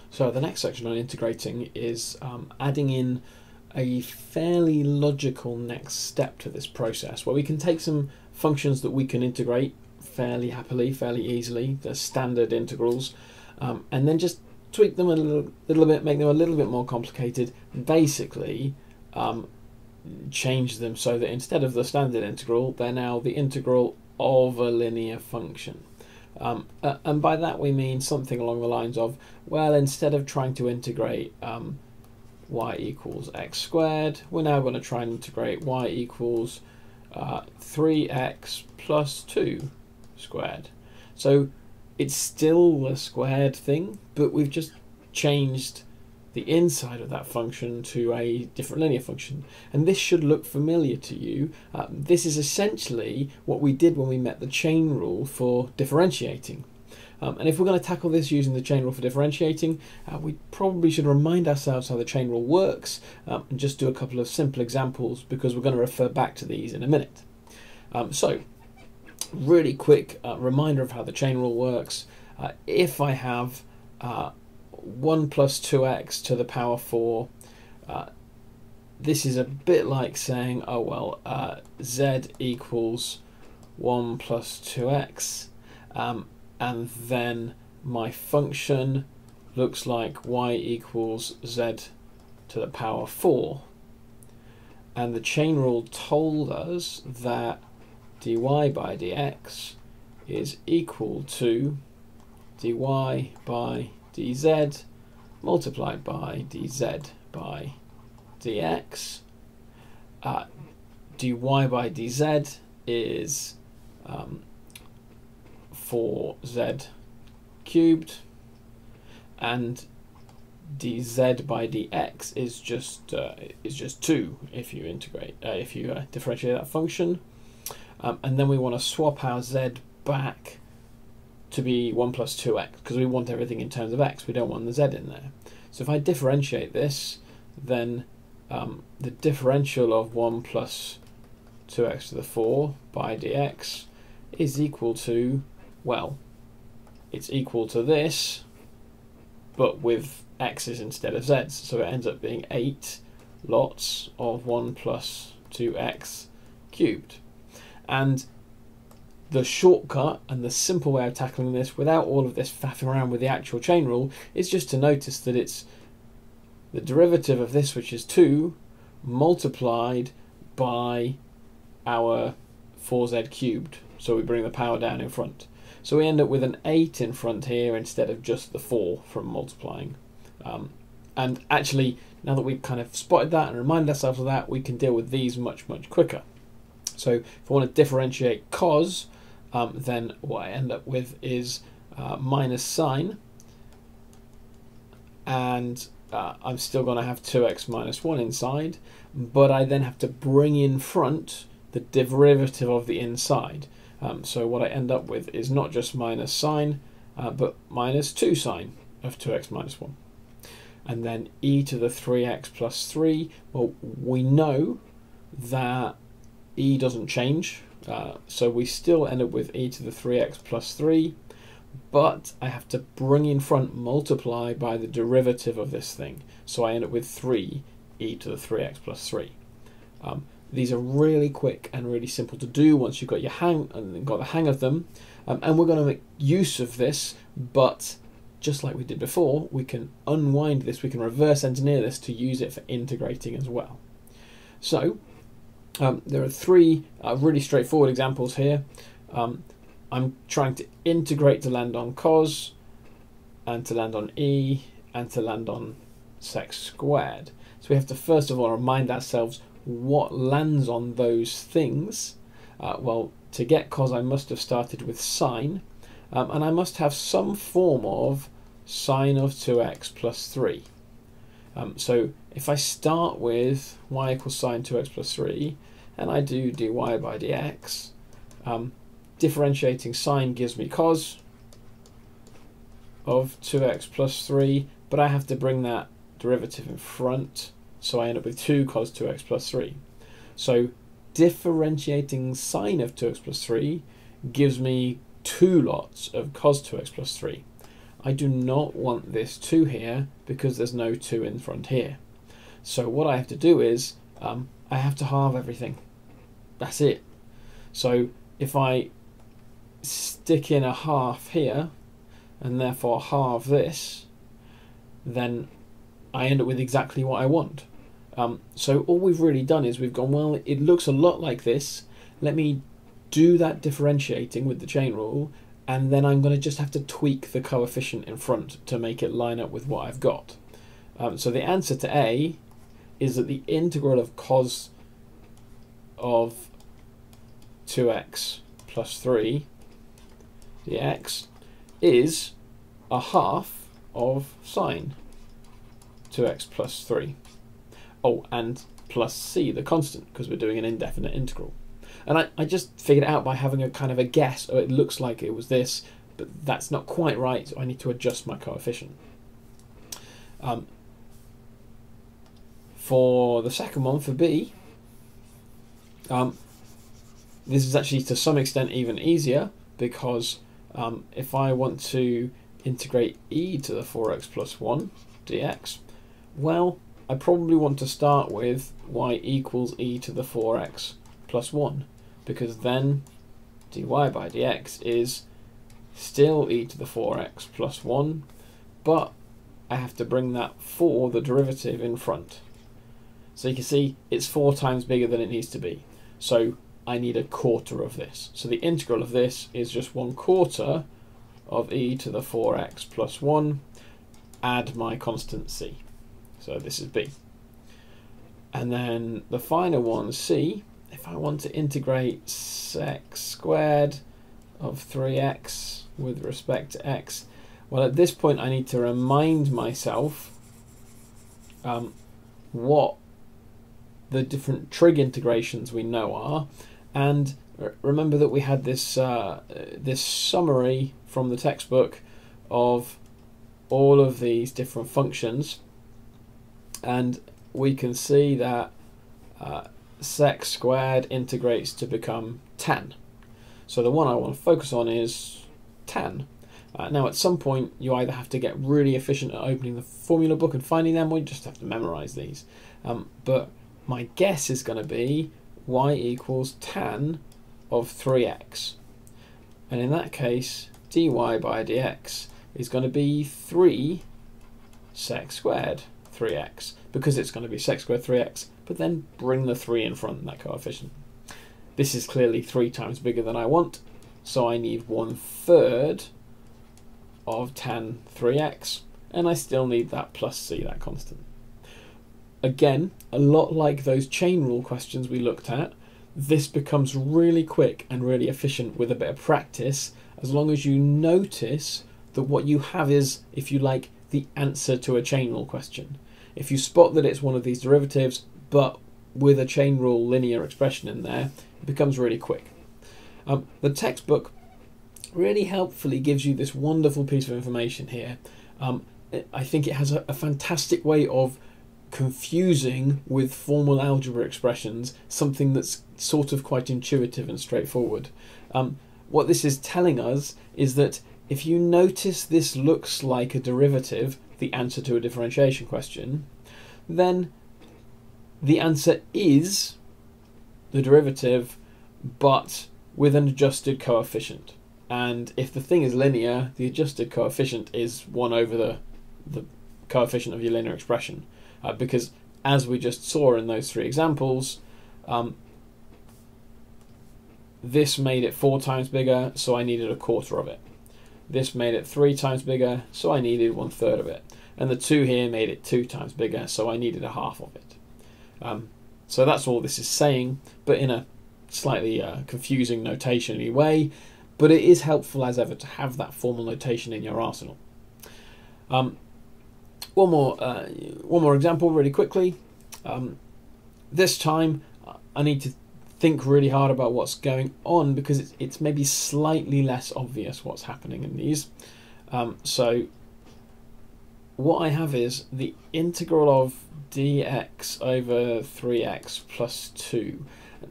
So the next section on integrating is adding in a fairly logical next step to this process, where we can take some functions that we can integrate fairly happily, fairly easily, the standard integrals, and then just tweak them a little bit, make them a little bit more complicated, basically change them so that instead of the standard integral, they're now the integral of a linear function. And by that we mean something along the lines of, well, instead of trying to integrate y equals x squared, we're now going to try and integrate y equals 3x plus 2 squared. So it's still a squared thing, but we've just changed the inside of that function to a different linear function. And this should look familiar to you. This is essentially what we did when we met the chain rule for differentiating. And if we're going to tackle this using the chain rule for differentiating, we probably should remind ourselves how the chain rule works and just do a couple of simple examples, because we're going to refer back to these in a minute. So, really quick reminder of how the chain rule works. If I have 1 plus 2x to the power 4, this is a bit like saying, oh well, z equals 1 plus 2x, and then my function looks like y equals z to the power 4. And the chain rule told us that dy by dx is equal to dy by dz multiplied by dz by dx. Dy by dz is 4z cubed, and dz by dx is just 2 if you integrate differentiate that function. And then we want to swap our z back to be 1 plus 2x, because we want everything in terms of x, we don't want the z in there. So if I differentiate this, then the differential of 1 plus 2x to the 4 by dx is equal to, well, it's equal to this, but with x's instead of z's. So it ends up being 8 lots of 1 plus 2x cubed. And the shortcut and the simple way of tackling this without all of this faffing around with the actual chain rule is just to notice that it's the derivative of this, which is 2, multiplied by our 4z cubed. So we bring the power down in front. So we end up with an 8 in front here instead of just the 4 from multiplying. And actually, now that we've kind of spotted that and reminded ourselves of that, we can deal with these much quicker. So if I want to differentiate cos, then what I end up with is minus sine, and I'm still going to have 2x minus 1 inside, but I then have to bring in front the derivative of the inside. So what I end up with is not just minus sine, but minus 2 sine of 2x minus 1. And then e to the 3x plus 3, well, we know that e doesn't change, so we still end up with e to the 3x plus 3, but I have to bring in front multiply by the derivative of this thing, so I end up with 3 e to the 3x plus 3. These are really quick and really simple to do once you've got the hang of them, and we're going to make use of this, but just like we did before, we can unwind this, we can reverse engineer this to use it for integrating as well. So there are 3 really straightforward examples here. I'm trying to integrate to land on cos, and to land on e, and to land on sec squared. So we have to first of all remind ourselves what lands on those things. Well, to get cos I must have started with sine, and I must have some form of sine of 2x plus 3. So if I start with y equals sine 2x plus 3, and I do dy by dx, differentiating sine gives me cos of 2x plus 3, but I have to bring that derivative in front, so I end up with 2 cos 2x plus 3. So differentiating sine of 2x plus 3 gives me 2 lots of cos 2x plus 3. I do not want this 2 here because there's no 2 in front here. So what I have to do is I have to halve everything. That's it. So if I stick in a half here and therefore halve this, then I end up with exactly what I want. So all we've really done is we've gone, well, it looks a lot like this. Let me do that differentiating with the chain rule, and then I'm going to just have to tweak the coefficient in front to make it line up with what I've got. So the answer to A is that the integral of cos of 2x plus 3 dx is a half of sine 2x plus 3. Oh, and plus c, the constant, because we're doing an indefinite integral. And I just figured it out by having a kind of a guess. Oh, it looks like it was this, but that's not quite right, so I need to adjust my coefficient. For the second one, for B, this is actually to some extent even easier, because if I want to integrate e to the 4x plus 1 dx, well, I probably want to start with y equals e to the 4x plus 1, because then dy by dx is still e to the 4x plus 1, but I have to bring that 4, the derivative, in front. So you can see it's 4 times bigger than it needs to be. So I need a quarter of this. So the integral of this is just 1/4 of e to the 4x plus 1, add my constant c. So this is B. And then the final one, C, if I want to integrate sec squared of 3x with respect to x, well, at this point I need to remind myself what the different trig integrations we know are, and remember that we had this this summary from the textbook of all of these different functions, and we can see that sec squared integrates to become tan. So the one I want to focus on is tan. Now at some point you either have to get really efficient at opening the formula book and finding them, or you just have to memorize these. But my guess is going to be y equals tan of 3x. And in that case, dy by dx is going to be 3 sec squared 3x, because it's going to be sec squared 3x, but then bring the 3 in front, that coefficient. This is clearly 3 times bigger than I want, so I need 1/3 of tan 3x, and I still need that plus c, that constant. Again, a lot like those chain rule questions we looked at, this becomes really quick and really efficient with a bit of practice, as long as you notice that what you have is, if you like, the answer to a chain rule question. If you spot that it's one of these derivatives, but with a chain rule linear expression in there, it becomes really quick. The textbook really helpfully gives you this wonderful piece of information here. I think it has a fantastic way of confusing with formal algebra expressions something that's sort of quite intuitive and straightforward. What this is telling us is that if you notice this looks like a derivative, the answer to a differentiation question, then the answer is the derivative, but with an adjusted coefficient. And if the thing is linear, the adjusted coefficient is 1 over the coefficient of your linear expression. Because as we just saw in those 3 examples, this made it 4 times bigger, so I needed 1/4 of it. This made it 3 times bigger, so I needed 1/3 of it. And the 2 here made it 2 times bigger, so I needed 1/2 of it. So that's all this is saying, but in a slightly confusing notation-y way, but it is helpful as ever to have that formal notation in your arsenal. One more example really quickly. This time I need to think really hard about what's going on, because it's maybe slightly less obvious what's happening in these. So what I have is the integral of dx over 3x plus 2.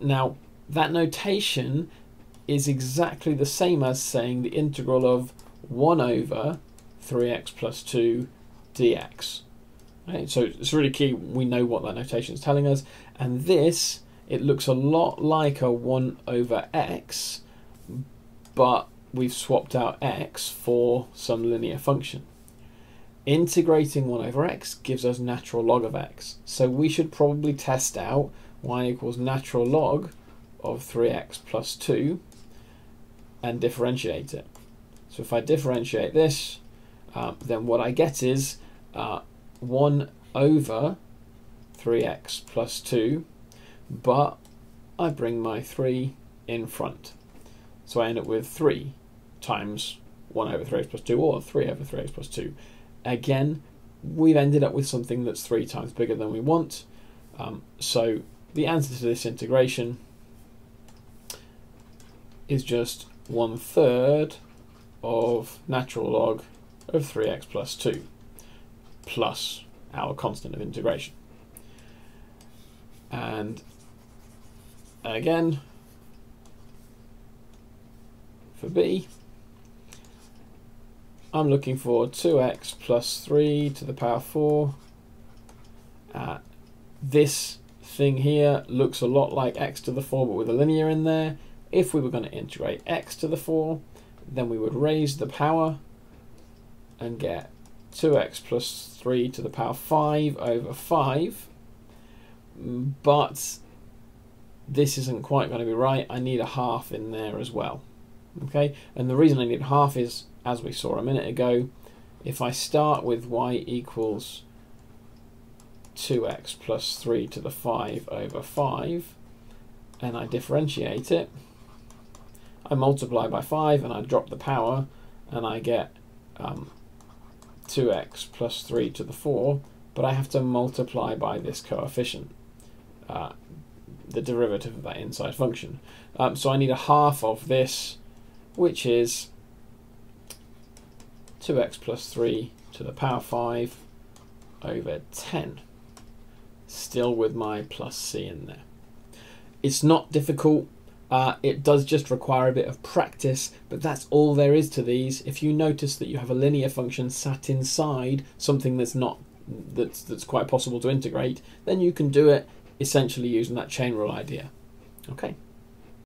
Now that notation is exactly the same as saying the integral of 1 over 3x plus 2 dx. Right, so it's really key we know what that notation is telling us, and this, it looks a lot like a 1 over x, but we've swapped out x for some linear function. Integrating 1 over x gives us natural log of x, so we should probably test out y equals natural log of 3x plus 2 and differentiate it. So if I differentiate this, then what I get is 1 over 3x plus 2, but I bring my 3 in front. So I end up with 3 times 1 over 3x plus 2, or 3 over 3x plus 2. Again, we've ended up with something that's 3 times bigger than we want. So the answer to this integration is just 1/3 of natural log of 3x plus 2 plus our constant of integration. And again, for b, I'm looking for 2x plus 3 to the power 4. This thing here looks a lot like x to the 4, but with a linear in there. If we were going to integrate x to the 4, then we would raise the power and get 2x plus 3 to the power 5 over 5. But this isn't quite going to be right. I need a half in there as well. Okay, and the reason I need half is, as we saw a minute ago, if I start with y equals 2x plus 3 to the 5 over 5, and I differentiate it, I multiply by 5 and I drop the power, and I get 2x plus 3 to the 4, but I have to multiply by this coefficient, the derivative of that inside function. So I need a half of this, which is 2x plus 3 to the power 5 over 10. Still with my plus c in there. It's not difficult. It does just require a bit of practice, but that's all there is to these. If you notice that you have a linear function sat inside something that's quite possible to integrate, then you can do it essentially using that chain rule idea. Okay.